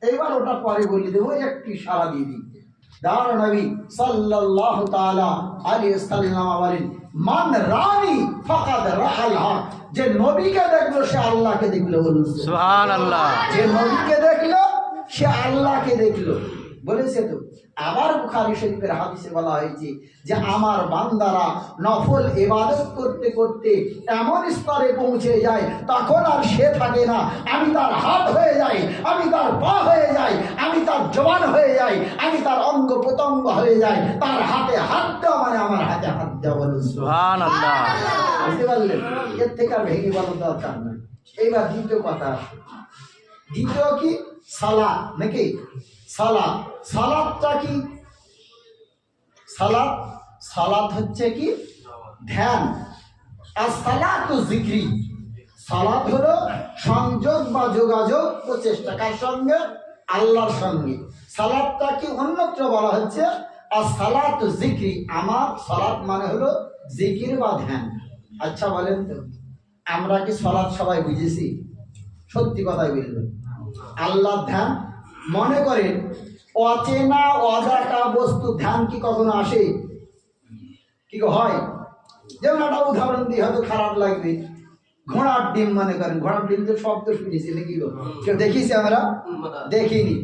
এইবার ওটা পরে বলে দেবো, একটি সারা দিয়ে দিতে। দাঁড় নবী সাল্লাল্লাহু তাআলা আলাইহি ওয়াসাল্লাম বলেন, মান রানি ফাকাদ রাআল হক। যে নবীকে দেখলো সে আল্লাহকে দেখলো। বলুন সুবহানাল্লাহ। যে নবীকে দেখলো সে আল্লাহকে দেখলো, বলেছে তো। আবার বুখারী শরীফের হাদিসে বলা হয়েছে যে আমার বান্দারা নফল ইবাদত করতে করতে এমন স্তরে পৌঁছে যায় তখন আর সে থাকে না, আমি তার হাত হয়ে যাই, আমি তার পা হয়ে যাই, আমি তার জবান হয়ে যাই, আমি তার অঙ্গ প্রত্যঙ্গ হয়ে যাই। তার হাতে হাত দেওয়া মানে আমার হাতে হাত দেওয়া। বলুন সুবহানাল্লাহ। বুঝতে পারলেন? এর থেকে আর ভেঙে বলার দরকার নেই। এইবার দ্বিতীয় কথা আসে। দ্বিতীয় কি? সালাত, নাকি? সালাত, সালাতটা কি? সালাত, সালাত হচ্ছে কি? ধ্যান। আর সালাতু যিকরি, সালাত হলো সংযোগ বা যোগাযোগ প্রচেষ্টা। কার সঙ্গে? আল্লাহর সঙ্গে। সালাতটা কি অন্যত্র বলা হচ্ছে আর সালাতু যিকরি। আমার সালাত মানে হলো জিকির বা ধ্যান। আচ্ছা বলেন তো, আমরা কি সালাত সবাই বুঝেছি? সত্যি কথাই বলবেন। আল্লাহর ধ্যান, মনে করেন অচেনা অজানা বস্তু ধ্যান কি কখনো আসে? কি হয়? যেমন একটা উদাহরণ দিয়ে হয়তো খারাপ লাগবে, ঘোড়ার ডিম। মনে করেন ঘোড়ার ডিম তো শব্দ শুনেছি নাকি? কেউ দেখিছি? আমরা দেখিনি।